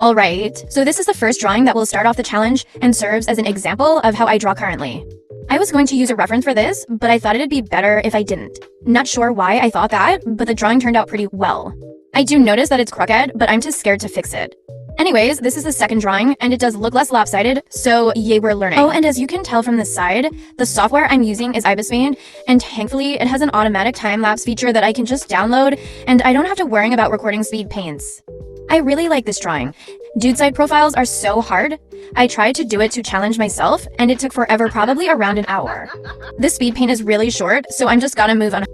Alright, so this is the first drawing that will start off the challenge and serves as an example of how I draw currently. I was going to use a reference for this, but I thought it'd be better if I didn't. Not sure why I thought that, but the drawing turned out pretty well. I do notice that it's crooked, but I'm too scared to fix it. Anyways, this is the second drawing, and it does look less lopsided, so yay, we're learning. Oh, and as you can tell from the side, the software I'm using is Ibispaint, and thankfully it has an automatic time-lapse feature that I can just download, and I don't have to worry about recording speed paints. I really like this drawing. Dude side profiles are so hard. I tried to do it to challenge myself, and it took forever, probably around an hour. This speed paint is really short, so I'm just gonna move on.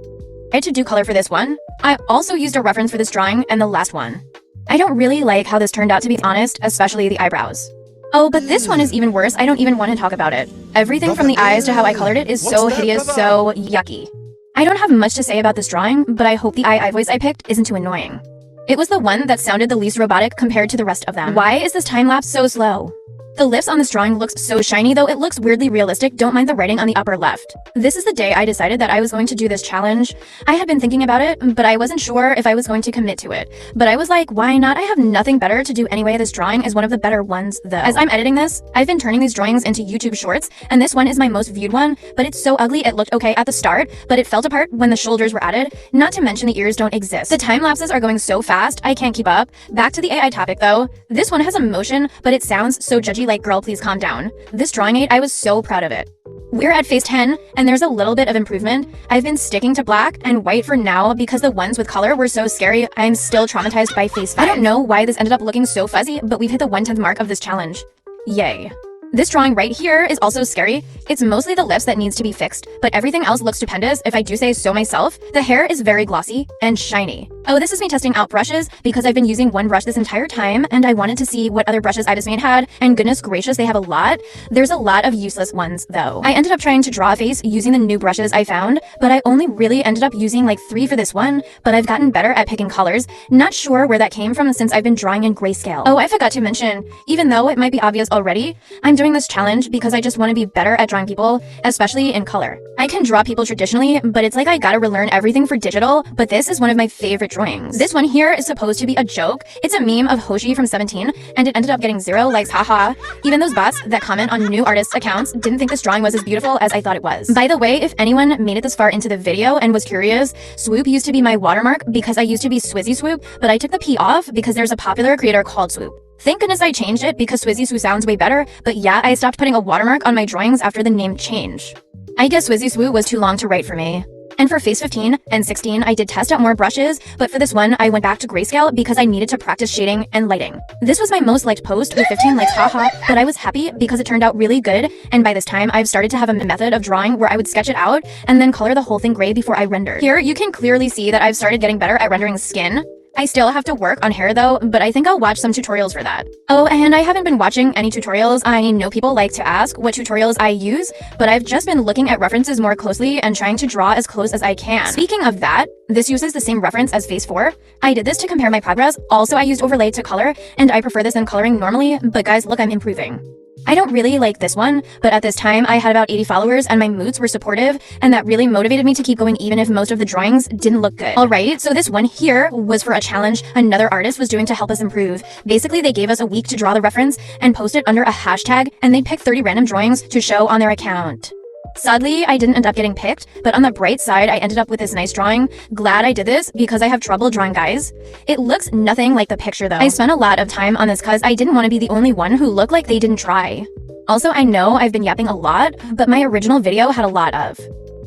I had to do color for this one. I also used a reference for this drawing and the last one. I don't really like how this turned out, to be honest, especially the eyebrows. Oh, but this one is even worse. I don't even want to talk about it. Everything from the eyes to how I colored it is so hideous, so yucky. I don't have much to say about this drawing, but I hope the eye voice I picked isn't too annoying. It was the one that sounded the least robotic compared to the rest of them. Why is this time-lapse so slow? The lips on this drawing looks so shiny, though it looks weirdly realistic. Don't mind the writing on the upper left. This is the day I decided that I was going to do this challenge. I had been thinking about it, but I wasn't sure if I was going to commit to it. But I was like, why not? I have nothing better to do anyway. This drawing is one of the better ones, though. As I'm editing this, I've been turning these drawings into YouTube shorts, and this one is my most viewed one, but it's so ugly. It looked okay at the start, but it fell apart when the shoulders were added, not to mention the ears don't exist. The time lapses are going so fast, I can't keep up. Back to the AI topic, though. This one has emotion, but it sounds so judgy, like, girl, please calm down. This drawing aid, I was so proud of it. We're at phase 10, and there's a little bit of improvement. I've been sticking to black and white for now because the ones with color were so scary. I'm still traumatized by phase 5. I don't know why this ended up looking so fuzzy, but we've hit the 1/10th mark of this challenge. Yay. This drawing right here is also scary. It's mostly the lips that needs to be fixed, but everything else looks stupendous if I do say so myself. The hair is very glossy and shiny. Oh, this is me testing out brushes because I've been using one brush this entire time and I wanted to see what other brushes Ibispaint had, and goodness gracious, they have a lot. There's a lot of useless ones though. I ended up trying to draw a face using the new brushes I found, but I only really ended up using like 3 for this one, but I've gotten better at picking colors. Not sure where that came from since I've been drawing in grayscale. Oh, I forgot to mention, even though it might be obvious already, I'm doing this challenge because I just want to be better at drawing people, especially in color. I can draw people traditionally, but it's like I gotta relearn everything for digital, but this is one of my favorite drawings. This one here is supposed to be a joke. It's a meme of Hoshi from 17, and it ended up getting 0 likes, haha. Even those bots that comment on new artists' accounts didn't think this drawing was as beautiful as I thought it was. By the way, if anyone made it this far into the video and was curious, Swoop used to be my watermark because I used to be Swizzy Swoop, but I took the P off because there's a popular creator called Swoop. Thank goodness I changed it because Swizzy Swoop sounds way better, but yeah, I stopped putting a watermark on my drawings after the name change. I guess Swizzy Swoop was too long to write for me. And for phase 15 and 16, I did test out more brushes, but for this one, I went back to grayscale because I needed to practice shading and lighting. This was my most liked post with 15 likes, haha, but I was happy because it turned out really good, and by this time, I've started to have a method of drawing where I would sketch it out and then color the whole thing gray before I rendered. Here, you can clearly see that I've started getting better at rendering skin. I still have to work on hair though, but I think I'll watch some tutorials for that. Oh, and I haven't been watching any tutorials. I know people like to ask what tutorials I use, but I've just been looking at references more closely and trying to draw as close as I can. Speaking of that, this uses the same reference as phase 4. I did this to compare my progress. Also, I used overlay to color, and I prefer this than coloring normally, but guys, look, I'm improving. I don't really like this one, but at this time I had about 80 followers and my moods were supportive, and that really motivated me to keep going even if most of the drawings didn't look good. Alright, so this one here was for a challenge another artist was doing to help us improve. Basically, they gave us a week to draw the reference and post it under a hashtag, and they'd pick 30 random drawings to show on their account. Sadly, I didn't end up getting picked, but on the bright side, I ended up with this nice drawing. Glad I did this because I have trouble drawing guys. It looks nothing like the picture though. I spent a lot of time on this cause I didn't want to be the only one who looked like they didn't try. Also, I know I've been yapping a lot, but my original video had a lot of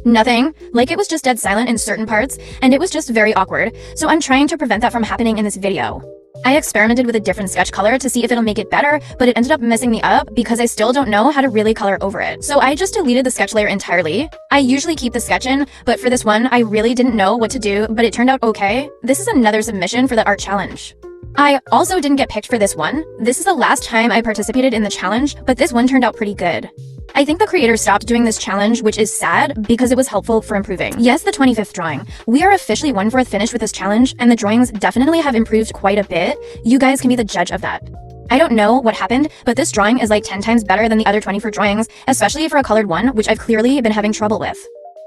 nothing. Like, it was just dead silent in certain parts, and it was just very awkward, so I'm trying to prevent that from happening in this video. I experimented with a different sketch color to see if it'll make it better, but it ended up messing me up because I still don't know how to really color over it. So I just deleted the sketch layer entirely. I usually keep the sketch in, but for this one, I really didn't know what to do, but it turned out okay. This is another submission for the art challenge. I also didn't get picked for this one. This is the last time I participated in the challenge, but this one turned out pretty good. I think the creator stopped doing this challenge, which is sad because it was helpful for improving. Yes, the 25th drawing. We are officially 1/4 finished with this challenge, and the drawings definitely have improved quite a bit. You guys can be the judge of that. I don't know what happened, but this drawing is like 10 times better than the other 24 drawings, especially for a colored one, which I've clearly been having trouble with.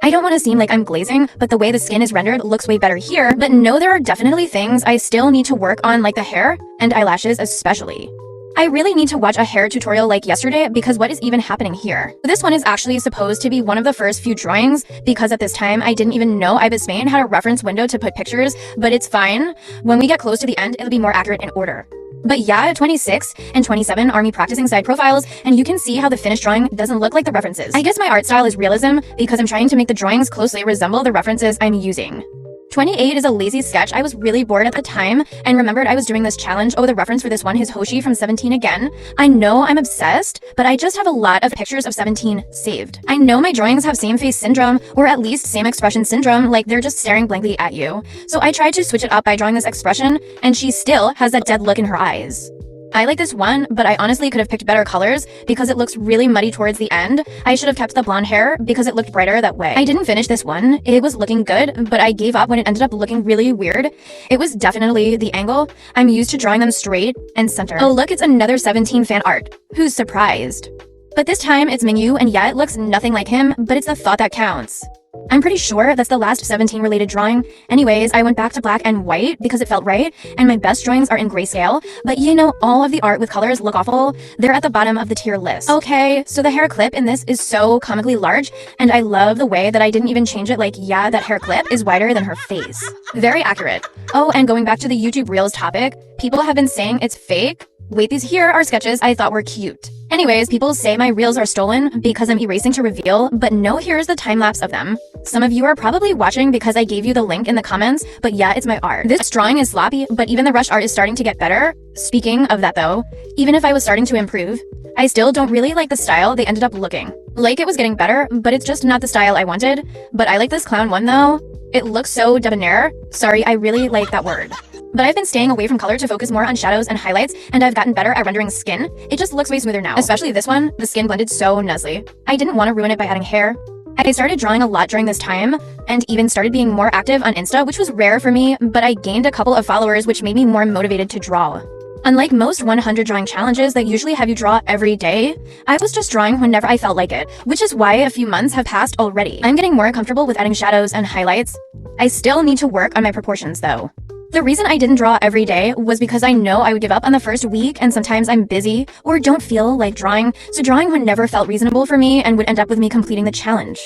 I don't want to seem like I'm glazing, but the way the skin is rendered looks way better here, but no, there are definitely things I still need to work on, like the hair and eyelashes especially. I really need to watch a hair tutorial like yesterday because what is even happening here? This one is actually supposed to be one of the first few drawings because at this time I didn't even know Ibis Spain had a reference window to put pictures, but it's fine. When we get close to the end, it'll be more accurate in order. But yeah, 26 and 27 are me practicing side profiles, and you can see how the finished drawing doesn't look like the references. I guess my art style is realism because I'm trying to make the drawings closely resemble the references I'm using. 28 is a lazy sketch. I was really bored at the time and remembered I was doing this challenge. Oh, the reference for this one is Hoshi from 17 again. I know I'm obsessed, but I just have a lot of pictures of 17 saved. I know my drawings have same face syndrome, or at least same expression syndrome, like they're just staring blankly at you. So I tried to switch it up by drawing this expression, and she still has that dead look in her eyes. I like this one, but I honestly could have picked better colors because it looks really muddy towards the end. I should have kept the blonde hair because it looked brighter that way. I didn't finish this one. It was looking good, but I gave up when it ended up looking really weird. It was definitely the angle. I'm used to drawing them straight and center. Oh look, it's another 17 fan art. Who's surprised? But this time it's Mingyu, and yeah, it looks nothing like him, but it's the thought that counts. I'm pretty sure that's the last 17 related drawing. Anyways, I went back to black and white because it felt right, and my best drawings are in grayscale, but you know, all of the art with colors look awful. They're at the bottom of the tier list. Okay, so the hair clip in this is so comically large, and I love the way that I didn't even change it. Like, yeah, that hair clip is wider than her face. Very accurate. Oh, and going back to the YouTube Reels topic, people have been saying it's fake. Wait, these here are sketches I thought were cute. Anyways, people say my reels are stolen because I'm erasing to reveal, but no, here's the time-lapse of them. Some of you are probably watching because I gave you the link in the comments, but yeah, it's my art. This drawing is sloppy, but even the rush art is starting to get better. Speaking of that though, even if I was starting to improve, I still don't really like the style they ended up looking. Like it was getting better, but it's just not the style I wanted. But I like this clown one though. It looks so debonair. Sorry, I really like that word. But I've been staying away from color to focus more on shadows and highlights, and I've gotten better at rendering skin. It just looks way smoother now. Especially this one, the skin blended so nicely. I didn't want to ruin it by adding hair. I started drawing a lot during this time, and even started being more active on Insta, which was rare for me, but I gained a couple of followers, which made me more motivated to draw. Unlike most 100 drawing challenges that usually have you draw every day, I was just drawing whenever I felt like it, which is why a few months have passed already. I'm getting more comfortable with adding shadows and highlights. I still need to work on my proportions though. The reason I didn't draw every day was because I know I would give up on the first week, and sometimes I'm busy or don't feel like drawing, so drawing whenever felt reasonable for me and would end up with me completing the challenge.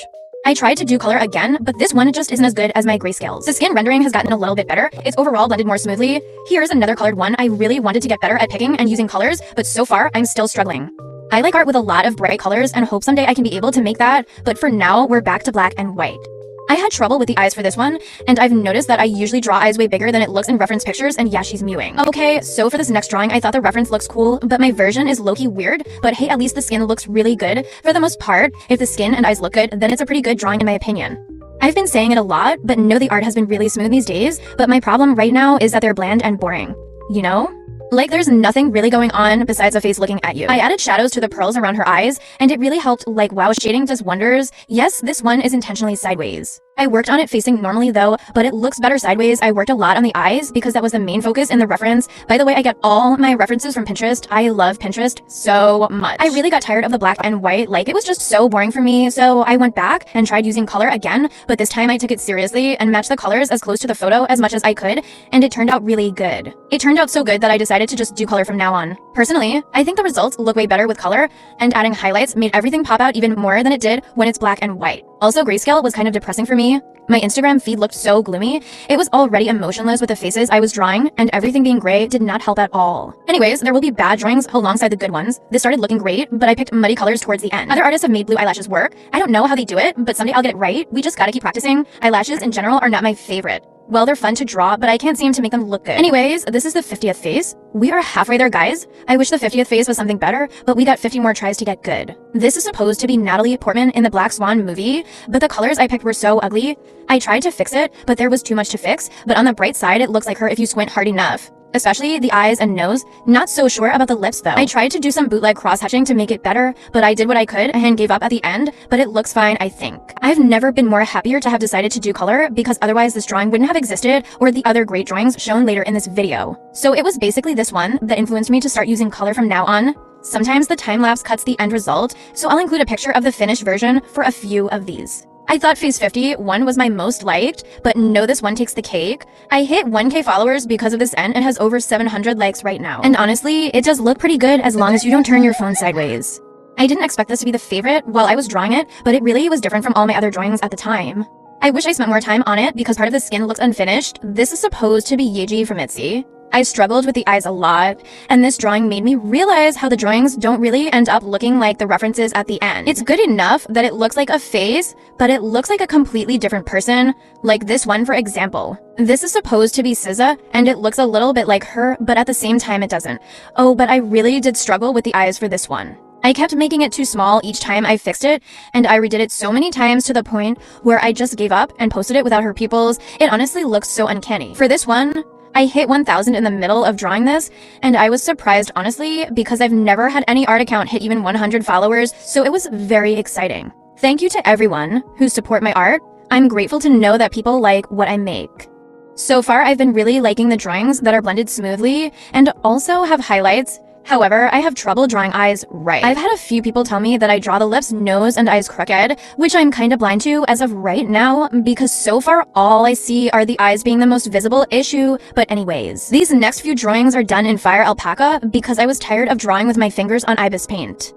I tried to do color again, but this one just isn't as good as my grayscales. The skin rendering has gotten a little bit better. It's overall blended more smoothly. Here's another colored one. I really wanted to get better at picking and using colors, but so far I'm still struggling. I like art with a lot of bright colors and hope someday I can be able to make that, but for now we're back to black and white. I had trouble with the eyes for this one, and I've noticed that I usually draw eyes way bigger than it looks in reference pictures, and yeah, she's mewing. Okay, so for this next drawing, I thought the reference looks cool, but my version is low-key weird, but hey, at least the skin looks really good. For the most part, if the skin and eyes look good, then it's a pretty good drawing in my opinion. I've been saying it a lot, but no, the art has been really smooth these days, but my problem right now is that they're bland and boring. You know? Like there's nothing really going on besides a face looking at you. I added shadows to the pearls around her eyes, and it really helped. Like wow, shading does wonders. Yes, this one is intentionally sideways. I worked on it facing normally though, but it looks better sideways. I worked a lot on the eyes because that was the main focus in the reference. By the way, I get all my references from Pinterest. I love Pinterest so much. I really got tired of the black and white, like it was just so boring for me, so I went back and tried using color again, but this time I took it seriously and matched the colors as close to the photo as much as I could, and it turned out really good. It turned out so good that I decided to just do color from now on. Personally, I think the results look way better with color, and adding highlights made everything pop out even more than it did when it's black and white. Also, grayscale was kind of depressing for me. My Instagram feed looked so gloomy. It was already emotionless with the faces I was drawing, and everything being gray did not help at all. Anyways, there will be bad drawings alongside the good ones. This started looking great, but I picked muddy colors towards the end. Other artists have made blue eyelashes work. I don't know how they do it, but someday I'll get it right. We just gotta keep practicing. Eyelashes in general are not my favorite. Well, they're fun to draw, but I can't seem to make them look good. Anyways, this is the 50th face. We are halfway there, guys. I wish the 50th face was something better, but we got 50 more tries to get good. This is supposed to be Natalie Portman in the Black Swan movie, but the colors I picked were so ugly. I tried to fix it, but there was too much to fix, but on the bright side, it looks like her if you squint hard enough. Especially the eyes and nose. Not so sure about the lips though. I tried to do some bootleg cross-hatching to make it better, but I did what I could and gave up at the end, but it looks fine, I think. I've never been more happier to have decided to do color because otherwise this drawing wouldn't have existed or the other great drawings shown later in this video. So it was basically this one that influenced me to start using color from now on. Sometimes the time-lapse cuts the end result, so I'll include a picture of the finished version for a few of these. I thought Phase 50 one was my most liked, but no, this one takes the cake. I hit 1K followers because of this end and has over 700 likes right now. And honestly, it does look pretty good as long as you don't turn your phone sideways. I didn't expect this to be the favorite while I was drawing it, but it really was different from all my other drawings at the time. I wish I spent more time on it because part of the skin looks unfinished. This is supposed to be Yeji from Itzy. I struggled with the eyes a lot, and this drawing made me realize how the drawings don't really end up looking like the references at the end. It's good enough that it looks like a face, but it looks like a completely different person, like this one for example. This is supposed to be SZA, and it looks a little bit like her, but at the same time it doesn't. Oh, but I really did struggle with the eyes for this one. I kept making it too small each time I fixed it, and I redid it so many times to the point where I just gave up and posted it without her pupils. It honestly looks so uncanny. For this one, I hit 1,000 in the middle of drawing this, and I was surprised honestly because I've never had any art account hit even 100 followers, so it was very exciting. Thank you to everyone who support my art. I'm grateful to know that people like what I make. So far, I've been really liking the drawings that are blended smoothly and also have highlights. However, I have trouble drawing eyes right. I've had a few people tell me that I draw the lips, nose, and eyes crooked, which I'm kind of blind to as of right now because so far all I see are the eyes being the most visible issue. But anyways, these next few drawings are done in FireAlpaca because I was tired of drawing with my fingers on Ibis Paint.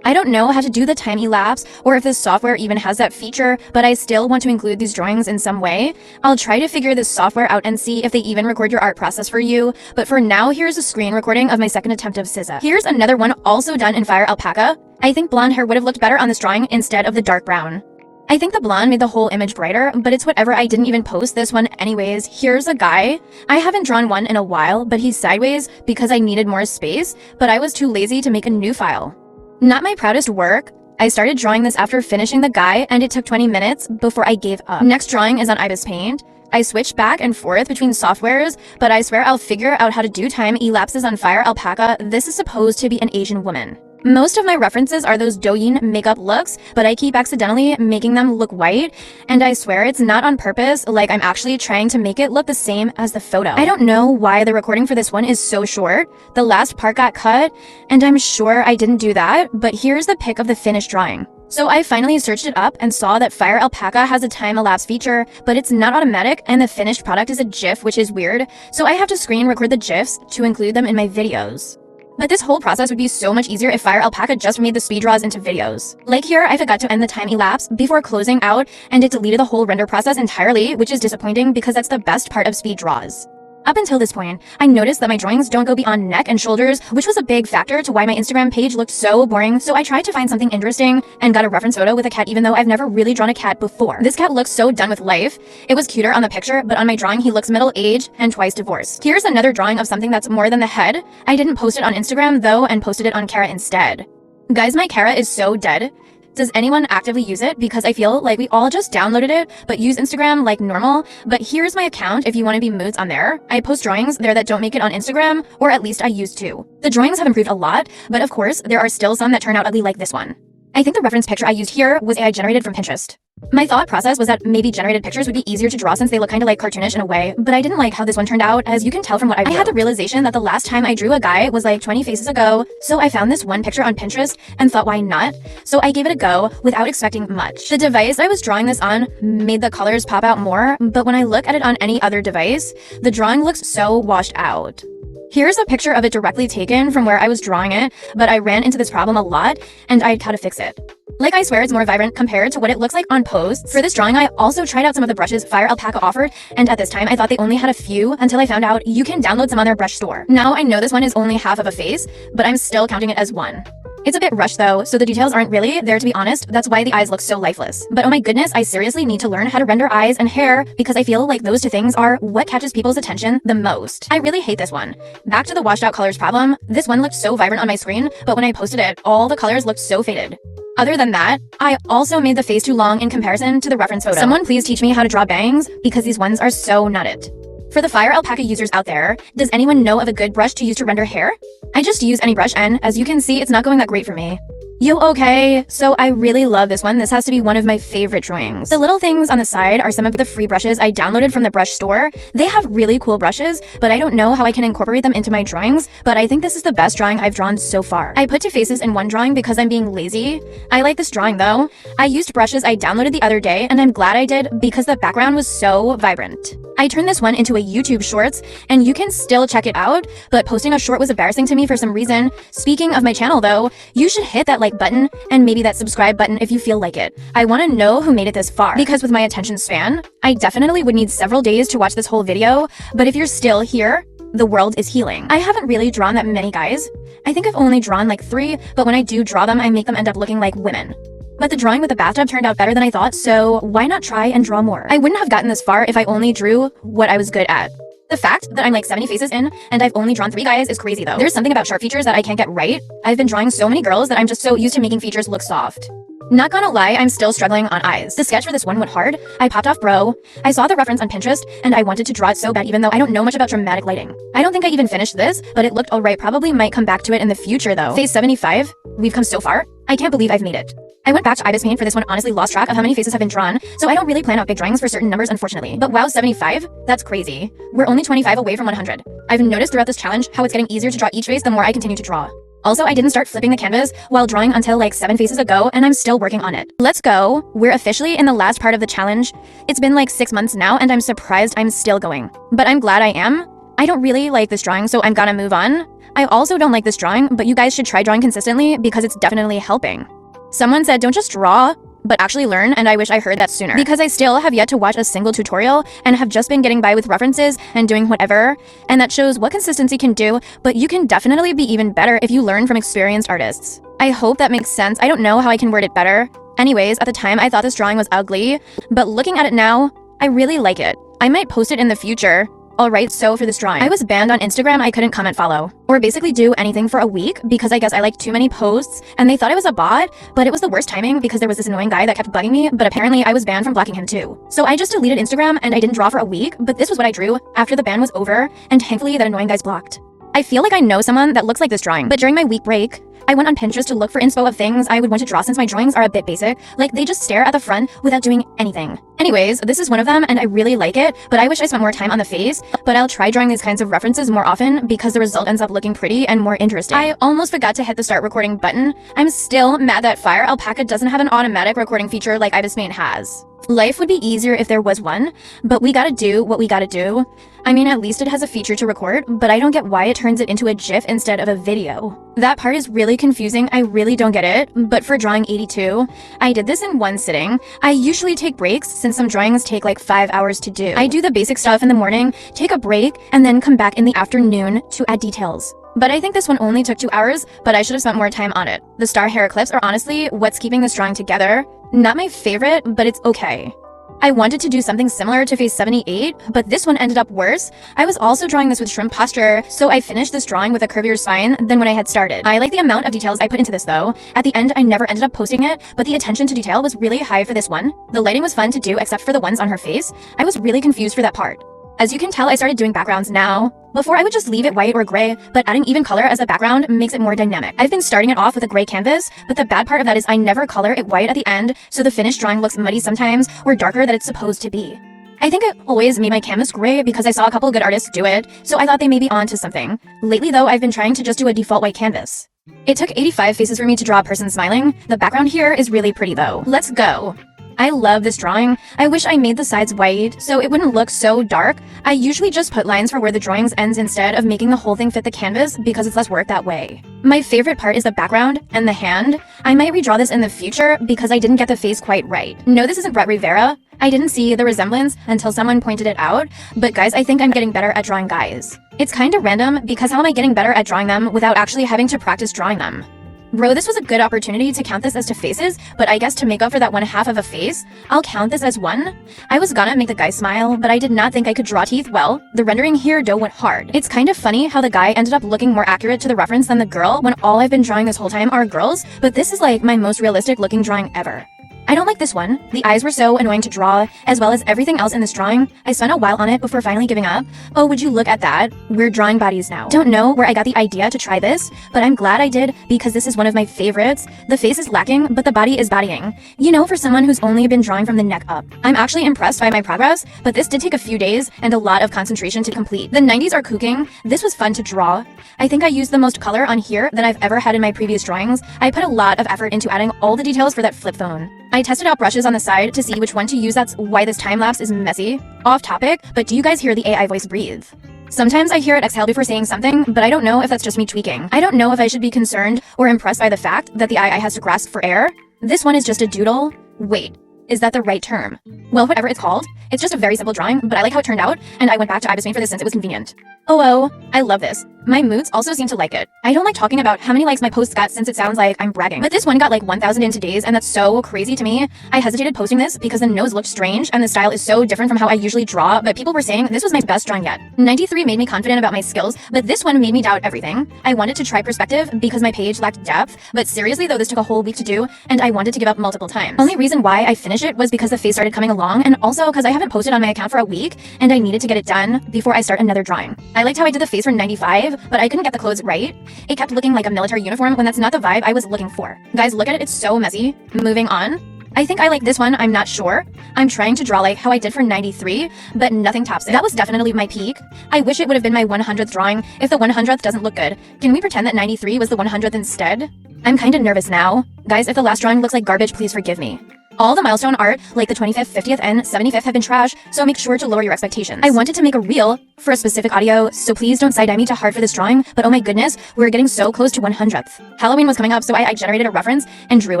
I don't know how to do the time-elapse or if this software even has that feature, but I still want to include these drawings in some way. I'll try to figure this software out and see if they even record your art process for you, but for now, here's a screen recording of my second attempt of SZA. Here's another one also done in FireAlpaca. I think blonde hair would have looked better on this drawing instead of the dark brown. I think the blonde made the whole image brighter, but it's whatever. I didn't even post this one anyways. Here's a guy. I haven't drawn one in a while, but he's sideways because I needed more space, but I was too lazy to make a new file. Not my proudest work. I started drawing this after finishing the guy, and it took 20 minutes before I gave up. Next drawing is on Ibis Paint. I switched back and forth between softwares, but I swear I'll figure out how to do time elapses on FireAlpaca. This is supposed to be an Asian woman. Most of my references are those Douyin makeup looks, but I keep accidentally making them look white, and I swear it's not on purpose, like I'm actually trying to make it look the same as the photo. I don't know why the recording for this one is so short. The last part got cut, and I'm sure I didn't do that, but here's the pic of the finished drawing. So I finally searched it up and saw that FireAlpaca has a time-elapse feature, but it's not automatic, and the finished product is a GIF, which is weird, so I have to screen record the GIFs to include them in my videos. But this whole process would be so much easier if FireAlpaca just made the speed draws into videos. Like here, I forgot to end the time elapse before closing out, and it deleted the whole render process entirely, which is disappointing because that's the best part of speed draws. Up until this point, I noticed that my drawings don't go beyond neck and shoulders, which was a big factor to why my Instagram page looked so boring, so I tried to find something interesting and got a reference photo with a cat even though I've never really drawn a cat before. This cat looks so done with life. It was cuter on the picture, but on my drawing he looks middle-aged and twice divorced. Here's another drawing of something that's more than the head. I didn't post it on Instagram though and posted it on Kara instead. Guys, my Kara is so dead. Does anyone actively use it? Because I feel like we all just downloaded it, but use Instagram like normal. But here's my account if you want to be moods on there. I post drawings there that don't make it on Instagram, or at least I used to. The drawings have improved a lot, but of course, there are still some that turn out ugly like this one. I think the reference picture I used here was AI generated from Pinterest. My thought process was that maybe generated pictures would be easier to draw since they look kind of like cartoonish in a way, but I didn't like how this one turned out, as you can tell from what I had the realization that the last time I drew a guy was like 20 faces ago, so I found this one picture on Pinterest and thought why not? So I gave it a go without expecting much. The device I was drawing this on made the colors pop out more, but when I look at it on any other device, the drawing looks so washed out. Here's a picture of it directly taken from where I was drawing it, but I ran into this problem a lot, and I had how to fix it. Like, I swear it's more vibrant compared to what it looks like on posts. For this drawing, I also tried out some of the brushes FireAlpaca offered, and at this time, I thought they only had a few until I found out you can download some on their brush store. Now, I know this one is only half of a face, but I'm still counting it as one. It's a bit rushed though, so the details aren't really there to be honest. That's why the eyes look so lifeless. But oh my goodness, I seriously need to learn how to render eyes and hair because I feel like those two things are what catches people's attention the most. I really hate this one. Back to the washed out colors problem, this one looked so vibrant on my screen, but when I posted it, all the colors looked so faded. Other than that, I also made the face too long in comparison to the reference photo. Someone please teach me how to draw bangs because these ones are so not it. For the FireAlpaca users out there, does anyone know of a good brush to use to render hair? I just use any brush and, as you can see, it's not going that great for me. Yo, okay, so I really love this one. This has to be one of my favorite drawings. The little things on the side are some of the free brushes I downloaded from the brush store. They have really cool brushes, but I don't know how I can incorporate them into my drawings, but I think this is the best drawing I've drawn so far. I put two faces in one drawing because I'm being lazy. I like this drawing though. I used brushes I downloaded the other day, and I'm glad I did because the background was so vibrant. I turned this one into a YouTube Shorts, and you can still check it out, but posting a short was embarrassing to me for some reason. Speaking of my channel though, you should hit that like button and maybe that subscribe button if you feel like it. I want to know who made it this far, because with my attention span, I definitely would need several days to watch this whole video, but if you're still here, the world is healing. I haven't really drawn that many guys. I think I've only drawn like 3, but when I do draw them, I make them end up looking like women. But the drawing with the bathtub turned out better than I thought, so why not try and draw more? I wouldn't have gotten this far if I only drew what I was good at. The fact that I'm like 70 faces in and I've only drawn 3 guys is crazy though. There's something about sharp features that I can't get right. I've been drawing so many girls that I'm just so used to making features look soft. Not gonna lie, I'm still struggling on eyes. The sketch for this one went hard. I popped off bro. I saw the reference on Pinterest and I wanted to draw it so bad even though I don't know much about dramatic lighting. I don't think I even finished this, but it looked alright. Probably might come back to it in the future though. Phase 75. We've come so far. I can't believe I've made it. I went back to Ibis Paint for this one, honestly lost track of how many faces have been drawn, so I don't really plan out big drawings for certain numbers unfortunately. But wow, 75? That's crazy. We're only 25 away from 100. I've noticed throughout this challenge how it's getting easier to draw each face the more I continue to draw. Also, I didn't start flipping the canvas while drawing until like 7 faces ago, and I'm still working on it. Let's go. We're officially in the last part of the challenge. It's been like 6 months now, and I'm surprised I'm still going. But I'm glad I am. I don't really like this drawing, so I'm gonna move on. I also don't like this drawing, but you guys should try drawing consistently because it's definitely helping. Someone said don't just draw, but actually learn, and I wish I heard that sooner. Because I still have yet to watch a single tutorial and have just been getting by with references and doing whatever, and that shows what consistency can do, but you can definitely be even better if you learn from experienced artists. I hope that makes sense. I don't know how I can word it better. Anyways, at the time I thought this drawing was ugly, but looking at it now, I really like it. I might post it in the future. Alright, so for this drawing, I was banned on Instagram. I couldn't comment follow or basically do anything for a week because I guess I liked too many posts and they thought I was a bot, but it was the worst timing because there was this annoying guy that kept bugging me, but apparently I was banned from blocking him too. So I just deleted Instagram and I didn't draw for a week, but this was what I drew after the ban was over, and thankfully that annoying guy's blocked. I feel like I know someone that looks like this drawing, but during my week break, I went on Pinterest to look for inspo of things I would want to draw since my drawings are a bit basic, like they just stare at the front without doing anything. Anyways, this is one of them and I really like it, but I wish I spent more time on the face, but I'll try drawing these kinds of references more often because the result ends up looking pretty and more interesting. I almost forgot to hit the start recording button. I'm still mad that FireAlpaca doesn't have an automatic recording feature like Ibis Paint has. Life would be easier if there was one, but we gotta do what we gotta do. I mean, at least it has a feature to record, but I don't get why it turns it into a GIF instead of a video. That part is really confusing. I really don't get it, but for drawing 82, I did this in one sitting. I usually take breaks since some drawings take like 5 hours to do. I do the basic stuff in the morning, take a break, and then come back in the afternoon to add details. But I think this one only took 2 hours, but I should have spent more time on it. The star hair clips are honestly what's keeping this drawing together. Not my favorite, but it's okay. I wanted to do something similar to phase 78, but this one ended up worse. I was also drawing this with shrimp posture, so I finished this drawing with a curvier spine than when I had started. I like the amount of details I put into this though. At the end, I never ended up posting it, but the attention to detail was really high for this one. The lighting was fun to do except for the ones on her face. I was really confused for that part. As you can tell, I started doing backgrounds now. Before I would just leave it white or gray, but adding even color as a background makes it more dynamic. I've been starting it off with a gray canvas, but the bad part of that is I never color it white at the end, so the finished drawing looks muddy sometimes or darker than it's supposed to be. I think I always made my canvas gray because I saw a couple good artists do it, so I thought they may be onto something. Lately though, I've been trying to just do a default white canvas. It took 85 faces for me to draw a person smiling. The background here is really pretty though. Let's go. I love this drawing. I wish I made the sides white so it wouldn't look so dark. I usually just put lines for where the drawings ends instead of making the whole thing fit the canvas because it's less work that way. My favorite part is the background and the hand. I might redraw this in the future because I didn't get the face quite right. No, this isn't Brett Rivera. I didn't see the resemblance until someone pointed it out, but guys, I think I'm getting better at drawing guys. It's kind of random because how am I getting better at drawing them without actually having to practice drawing them? Bro, this was a good opportunity to count this as 2 faces, but I guess to make up for that 1/2 of a face, I'll count this as 1. I was gonna make the guy smile, but I did not think I could draw teeth well. The rendering here though went hard. It's kind of funny how the guy ended up looking more accurate to the reference than the girl when all I've been drawing this whole time are girls, but this is like my most realistic looking drawing ever. I don't like this one. The eyes were so annoying to draw, as well as everything else in this drawing. I spent a while on it before finally giving up. Oh, would you look at that? We're drawing bodies now. Don't know where I got the idea to try this, but I'm glad I did because this is one of my favorites. The face is lacking, but the body is bodying. You know, for someone who's only been drawing from the neck up. I'm actually impressed by my progress, but this did take a few days and a lot of concentration to complete. The 90s are cooking. This was fun to draw. I think I used the most color on here than I've ever had in my previous drawings. I put a lot of effort into adding all the details for that flip phone. I tested out brushes on the side to see which one to use. That's why this time lapse is messy. Off topic, but do you guys hear the AI voice breathe? Sometimes I hear it exhale before saying something, but I don't know if that's just me tweaking. I don't know if I should be concerned or impressed by the fact that the AI has to grasp for air. This one is just a doodle. Wait, is that the right term? Well, whatever it's called, it's just a very simple drawing, but I like how it turned out, and I went back to ibis Paint for this since it was convenient. Oh, I love this. My moods also seem to like it. I don't like talking about how many likes my posts got since it sounds like I'm bragging. But this one got like 1,000 in today's, and that's so crazy to me. I hesitated posting this because the nose looked strange and the style is so different from how I usually draw, but people were saying this was my best drawing yet. 93 made me confident about my skills, but this one made me doubt everything. I wanted to try perspective because my page lacked depth, but seriously though, this took a whole week to do, and I wanted to give up multiple times. Only reason why I finished it was because the face started coming along, and also because I haven't posted on my account for a week, and I needed to get it done before I start another drawing. I liked how I did the face for 95, but I couldn't get the clothes right. It kept looking like a military uniform when that's not the vibe I was looking for. Guys, look at it, it's so messy. Moving on. I think I like this one, I'm not sure. I'm trying to draw like how I did for 93, but nothing tops it. That was definitely my peak. I wish it would have been my 100th drawing if the 100th doesn't look good. Can we pretend that 93 was the 100th instead? I'm kinda nervous now. Guys, if the last drawing looks like garbage, please forgive me. All the milestone art, like the 25th, 50th, and 75th have been trash, so make sure to lower your expectations. I wanted to make a reel for a specific audio, so please don't side-eye me too hard for this drawing, but oh my goodness, we're getting so close to 100th. Halloween was coming up, so I generated a reference and drew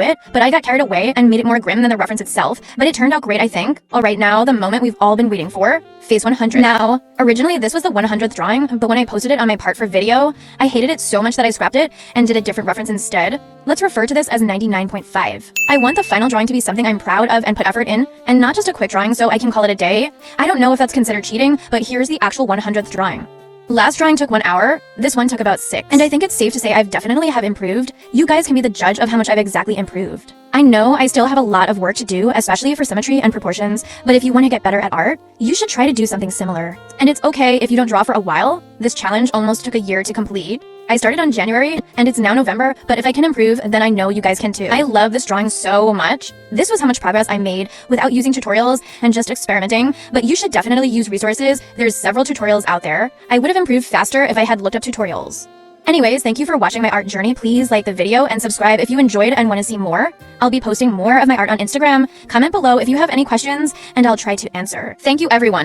it, but I got carried away and made it more grim than the reference itself, but it turned out great, I think. Alright, now the moment we've all been waiting for. Face 100. Now, originally this was the 100th drawing, but when I posted it on my part for video, I hated it so much that I scrapped it and did a different reference instead. Let's refer to this as 99.5. I want the final drawing to be something I'm proud of and put effort in, and not just a quick drawing so I can call it a day. I don't know if that's considered cheating, but here's the actual 100th drawing. Last drawing took 1 hour, this one took about 6. And I think it's safe to say I've definitely have improved. You guys can be the judge of how much I've exactly improved. I know I still have a lot of work to do, especially for symmetry and proportions, but if you want to get better at art, you should try to do something similar. And it's okay if you don't draw for a while. This challenge almost took a year to complete. I started on January, and it's now November, but if I can improve, then I know you guys can too. I love this drawing so much. This was how much progress I made without using tutorials and just experimenting, but you should definitely use resources. There's several tutorials out there. I would have improved faster if I had looked up tutorials. Anyways, thank you for watching my art journey. Please like the video and subscribe if you enjoyed and want to see more. I'll be posting more of my art on Instagram. Comment below if you have any questions, and I'll try to answer. Thank you, everyone.